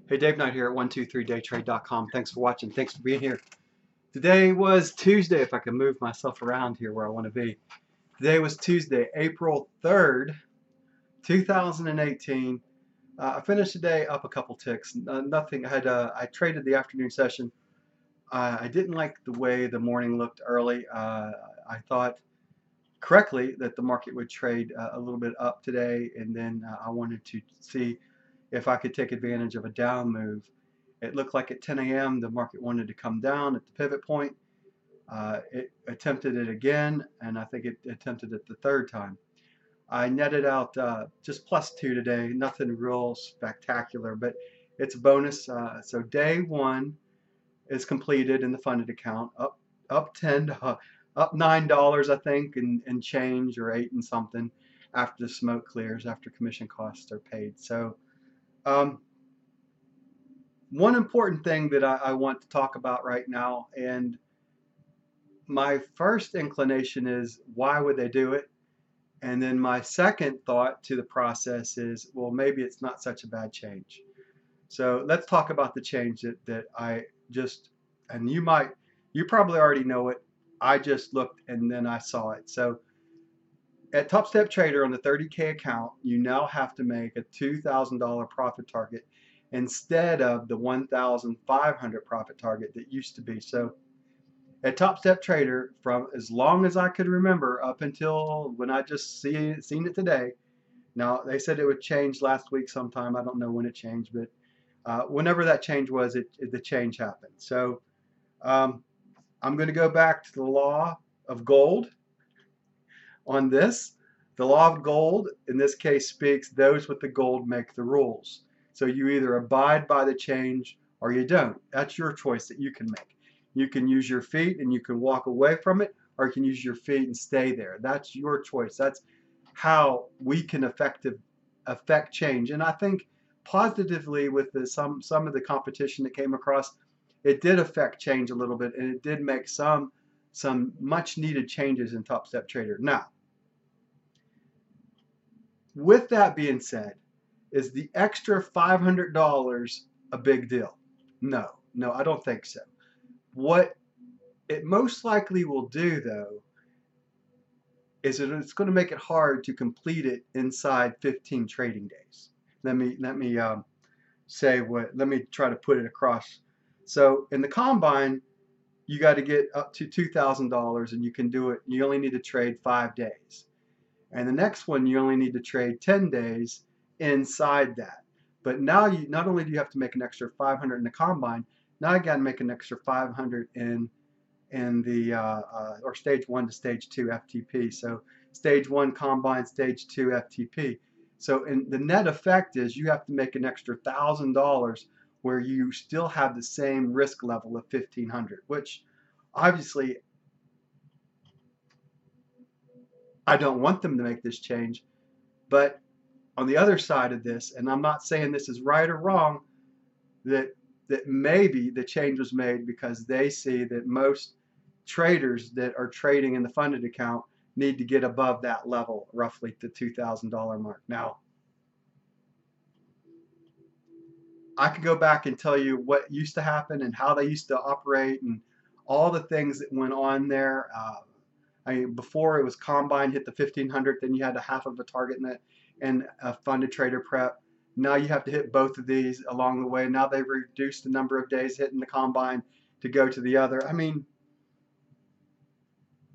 Hey, Dave Knight here at 123daytrade.com. Thanks for watching. Thanks for being here. Today was Tuesday, if I can move myself around here where I want to be. Today was Tuesday, April 3rd, 2018. I finished the day up a couple ticks. Nothing. I traded the afternoon session. I didn't like the way the morning looked early. I thought correctly that the market would trade a little bit up today, and then I wanted to see if I could take advantage of a down move. It looked like at 10 a.m. the market wanted to come down at the pivot point. It attempted it again, and I think it attempted it the third time. I netted out just +2 today, nothing real spectacular, but it's a bonus. So day one is completed in the funded account, up 10, up $9 I think, and change, or 8 and something, after the smoke clears, after commission costs are paid. So one important thing that I want to talk about right now, and my first inclination is, why would they do it? And then my second thought to the process is, well, maybe it's not such a bad change. So let's talk about the change that I just, and you probably already know it. I just looked and then I saw it. So at Top Step Trader on the 30K account, you now have to make a $2,000 profit target instead of the 1,500 profit target that used to be. So at Top Step Trader, from as long as I could remember up until when I just seen it today. Now they said it would change last week sometime. I don't know when it changed, but whenever that change was, the change happened. So I'm going to go back to the law of gold on this. The law of gold in this case speaks, those with the gold make the rules. So you either abide by the change or you don't. That's your choice that you can make. You can use your feet and you can walk away from it, or you can use your feet and stay there. That's your choice. That's how we can affect change. And I think positively with some of the competition that came across, it did affect change a little bit, and it did make some much needed changes in Top Step Trader. Now, with that being said, is the extra $500 a big deal? No, I don't think so. What it most likely will do, though, is that it's going to make it hard to complete it inside 15 trading days. Let me let me try to put it across. So in the combine, you got to get up to $2,000, and you can do it. You only need to trade 5 days. And the next one, you only need to trade 10 days inside that. But now you not only do you have to make an extra 500 in the combine, now you got to make an extra 500 in the or stage 1 to stage 2 FTP. So stage 1 combine, stage 2 FTP. So the net effect is you have to make an extra $1,000 where you still have the same risk level of 1,500, which obviously I don't want them to make this change. But on the other side of this, and I'm not saying this is right or wrong, that maybe the change was made because they see that most traders that are trading in the funded account need to get above that level, roughly the $2,000 mark. Now, I could go back and tell you what used to happen and how they used to operate and all the things that went on there. I mean, before it was combine hit the 1,500, then you had a half of a target in a funded trader prep. Now you have to hit both of these along the way. Now they've reduced the number of days hitting the combine to go to the other. I mean,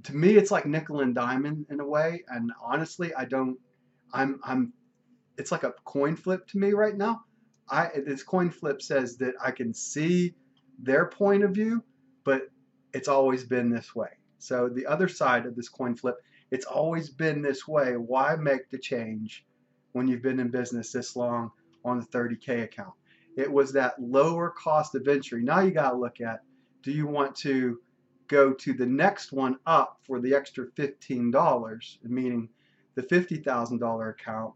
to me, it's like nickel and diamond in a way. And honestly, it's like a coin flip to me right now. This coin flip says that I can see their point of view, but it's always been this way. So the other side of this coin flip, it's always been this way. Why make the change when you've been in business this long on the 30K account? It was that lower cost of entry. Now you got to look at, do you want to go to the next one up for the extra $15, meaning the $50,000 account,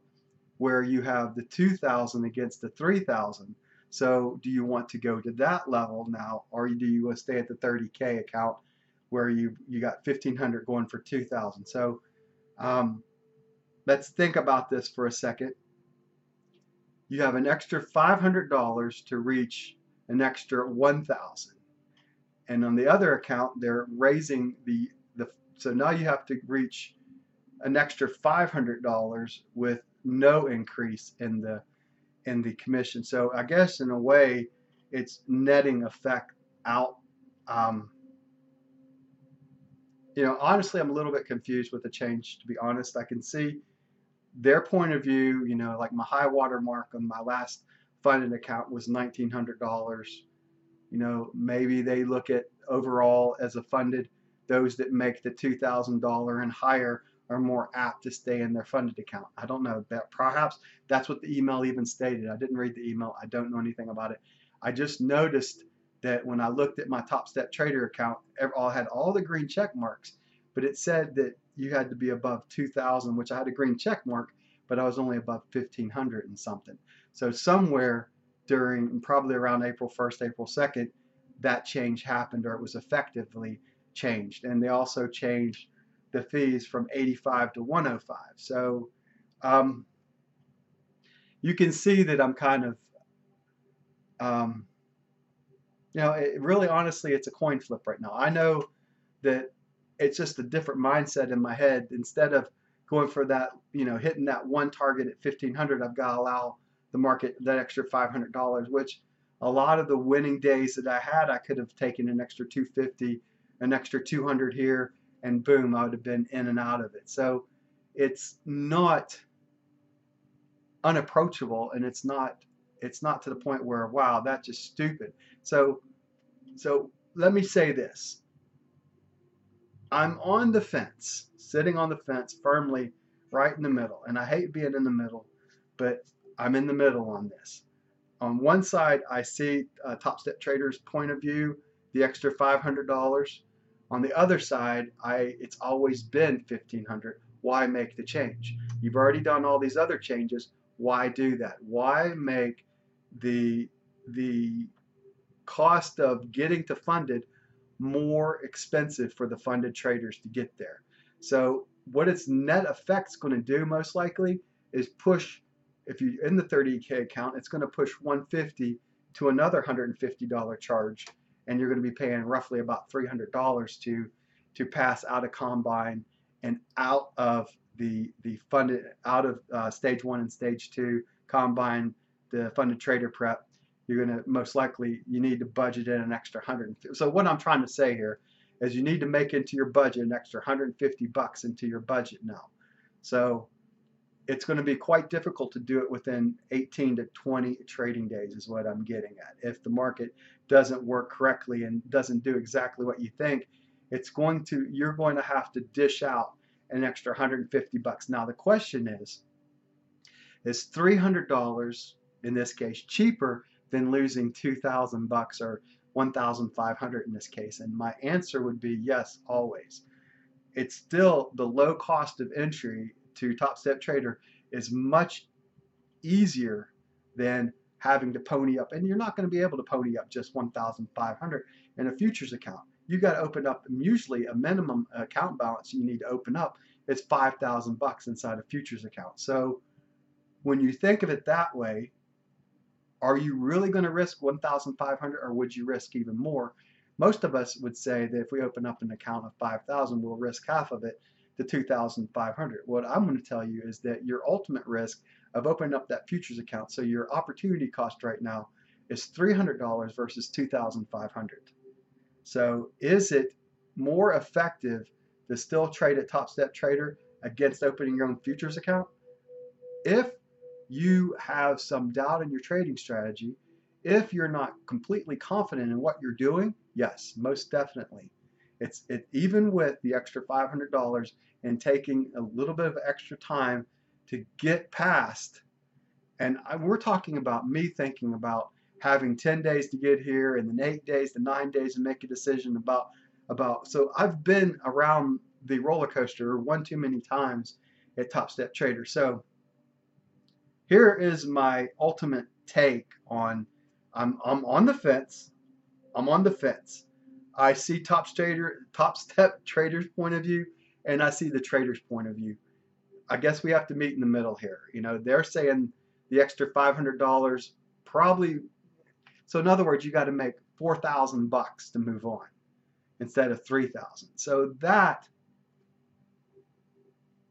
where you have the 2,000 against the 3,000. So do you want to go to that level now, or do you want to stay at the 30K account where you got 1,500 going for 2,000? So let's think about this for a second. you have an extra $500 to reach an extra 1,000. And on the other account, they're raising so now you have to reach an extra $500 with no increase in the commission. So I guess in a way, it's netting effect out. Um, honestly, I'm a little bit confused with the change, to be honest. I can see their point of view, like my high water mark on my last funded account was $1,900. Maybe they look at overall as a funded, those that make the $2,000 and higher are more apt to stay in their funded account. I don't know. That perhaps that's what the email even stated. I didn't read the email. I don't know anything about it. I just noticed that when I looked at my Top Step Trader account, I had all the green check marks, but it said that you had to be above 2,000, which I had a green check mark, but I was only above 1,500 and something. So somewhere during probably around April 1st, April 2nd, that change happened, or it was effectively changed. And they also changed the fees from 85 to 105. So you can see that I'm kind of, really honestly, it's a coin flip right now. I know that it's just a different mindset in my head. Instead of going for that, hitting that one target at 1,500, I've got to allow the market that extra $500, which a lot of the winning days that I had, I could have taken an extra 250, an extra 200 here, and boom, I would have been in and out of it. So it's not unapproachable, and it's not to the point where, wow, that's just stupid. So let me say this. I'm on the fence, sitting on the fence firmly right in the middle. And I hate being in the middle, but I'm in the middle on this. On one side, I see Top Step Trader's point of view, the extra $500. On the other side, it's always been $1,500. Why make the change? You've already done all these other changes. Why do that? Why make the cost of getting to funded more expensive for the funded traders to get there? So what its net effect's going to do most likely is push, if you're in the 30K account, it's going to push 150 to another $150 charge, and you're going to be paying roughly about $300 to pass out of combine and out of the funded, out of stage 1 and stage 2 combine, the funded trader prep. You're going to most likely, you need to budget in an extra 150. So what I'm trying to say here is you need to make into your budget an extra $150 into your budget now. So it's going to be quite difficult to do it within 18 to 20 trading days is what I'm getting at. If the market doesn't work correctly and doesn't do exactly what you think, you're going to have to dish out an extra $150. Now the question is $300 in this case cheaper than losing $2,000 or $1,500 in this case? And my answer would be yes, always. It's still the low cost of entry to Top Step Trader is much easier than having to pony up. And you're not going to be able to pony up just $1,500 in a futures account. You got to open up usually a minimum account balance you need to open up is $5,000 inside a futures account. So when you think of it that way, are you really going to risk $1,500, or would you risk even more? Most of us would say that if we open up an account of $5,000, we'll risk half of it to $2,500. What I'm going to tell you is that your ultimate risk of opening up that futures account, so your opportunity cost right now is $300 versus $2,500. So is it more effective to still trade at Top Step Trader against opening your own futures account? If you have some doubt in your trading strategy, if you're not completely confident in what you're doing, yes, most definitely. Even with the extra $500 and taking a little bit of extra time to get past, and we're talking about me thinking about having 10 days to get here and then 8 days to 9 days to make a decision about, so I've been around the roller coaster one too many times at Top Step Trader. So here is my ultimate take on, I'm on the fence. I'm on the fence. I see Top Step Trader's point of view, and I see the trader's point of view. I guess we have to meet in the middle here. They're saying the extra $500 probably. So in other words, you got to make $4,000 to move on instead of 3,000. So that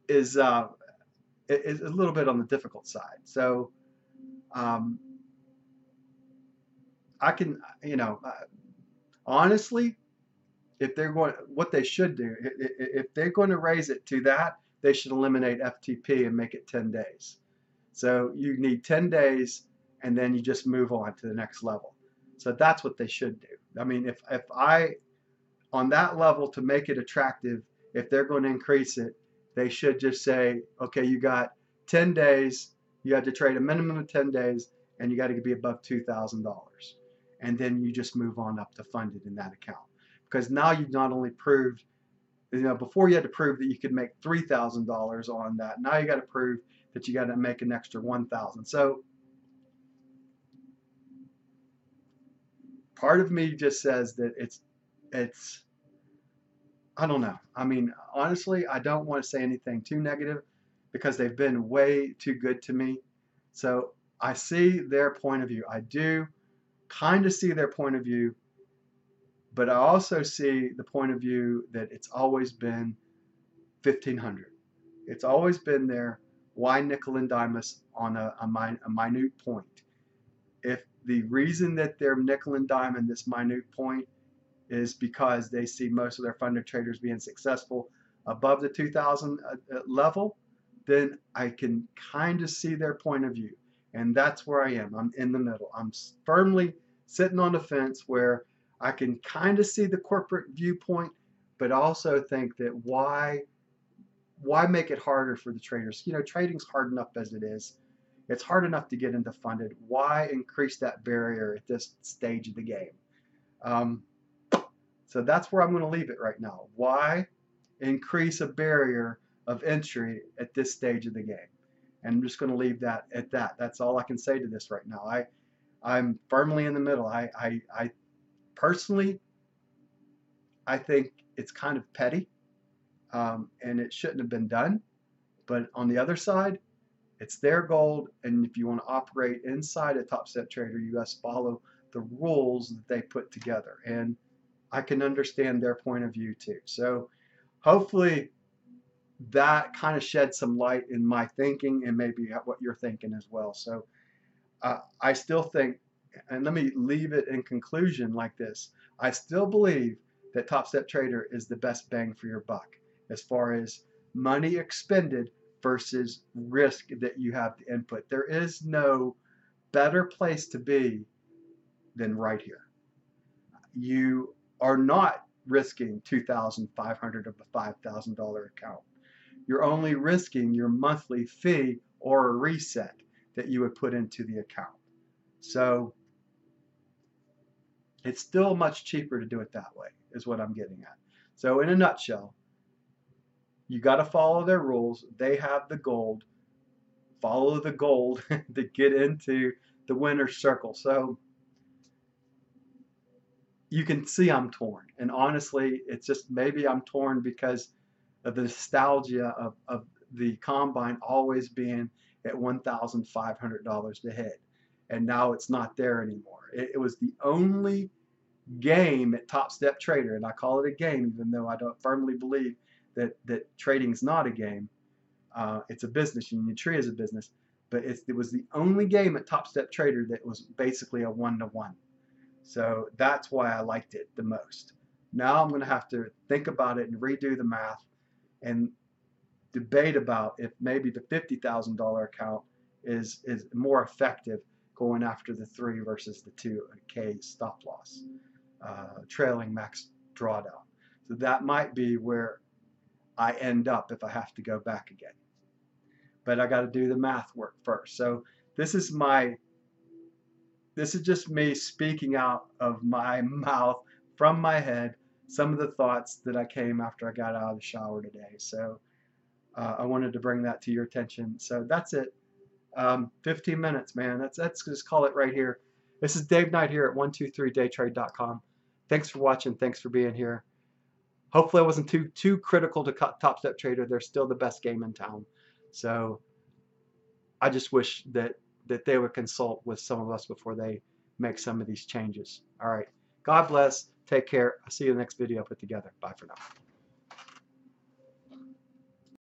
is is a little bit on the difficult side. So um, I can, honestly, if they're going, what they should do, if they're going to raise it to that, they should eliminate FTP and make it 10 days. So you need 10 days and then you just move on to the next level. So that's what they should do. I mean, if I, on that level to make it attractive, if they're going to increase it, they should just say, okay, you got 10 days, you have to trade a minimum of 10 days, and you got to be above $2,000. And then you just move on up to funded in that account. Because now you've not only proved, before you had to prove that you could make $3,000 on that. Now you got to prove that you got to make an extra $1,000. So part of me just says that it's I don't know. I mean, honestly, I don't want to say anything too negative because they've been way too good to me. So I see their point of view. I do kind of see their point of view, but I also see the point of view that it's always been 1,500. It's always been there. Why nickel and dime us on a minute point? If the reason that they're nickel and diming this minute point is because they see most of their funded traders being successful above the 2,000 level, then I can kind of see their point of view. And that's where I am. I'm in the middle. I'm firmly sitting on the fence where I can kind of see the corporate viewpoint, but also think that why make it harder for the traders? Trading's hard enough as it is. It's hard enough to get into funded. Why increase that barrier at this stage of the game? So that's where I'm going to leave it right now. Why increase a barrier of entry at this stage of the game? And I'm just going to leave that at that. That's all I can say to this right now. I'm firmly in the middle. I personally, I think it's kind of petty, and it shouldn't have been done. But on the other side, it's their gold, and if you want to operate inside a Top Step Trader, you must follow the rules that they put together. And I can understand their point of view too. So hopefully that kind of sheds some light in my thinking and maybe what you're thinking as well. So I still think, and let me leave it in conclusion like this, I still believe that Top Step Trader is the best bang for your buck as far as money expended versus risk that you have to input. There is no better place to be than right here. You are not risking $2,500 of a $5,000 account. You're only risking your monthly fee or a reset that you would put into the account. So it's still much cheaper to do it that way, is what I'm getting at. So in a nutshell, you got to follow their rules. They have the gold. Follow the gold to get into the winner's circle. So you can see I'm torn. And honestly, it's just maybe I'm torn because of the nostalgia of the combine always being at $1,500 to hit. And now it's not there anymore. It was the only game at Top Step Trader, and I call it a game even though I don't firmly believe that trading is not a game. It's a business. Union Tree is a business. But it was the only game at Top Step Trader that was basically a 1-to-1. So that's why I liked it the most. Now I'm going to have to think about it and redo the math and debate about if maybe the $50,000 account is more effective going after the 3 versus the 2K stop loss, trailing max drawdown. So that might be where I end up if I have to go back again. But I got to do the math work first. So this is just me speaking out of my mouth, from my head, some of the thoughts that I came after I got out of the shower today. So I wanted to bring that to your attention. So that's it. 15 minutes, man. Let's just call it right here. This is Dave Knight here at 123daytrade.com. Thanks for watching. Thanks for being here. Hopefully I wasn't too critical to Top Step Trader. They're still the best game in town. So I just wish that that they would consult with some of us before they make some of these changes. All right. God bless. Take care. I'll see you in the next video I put together. Bye for now.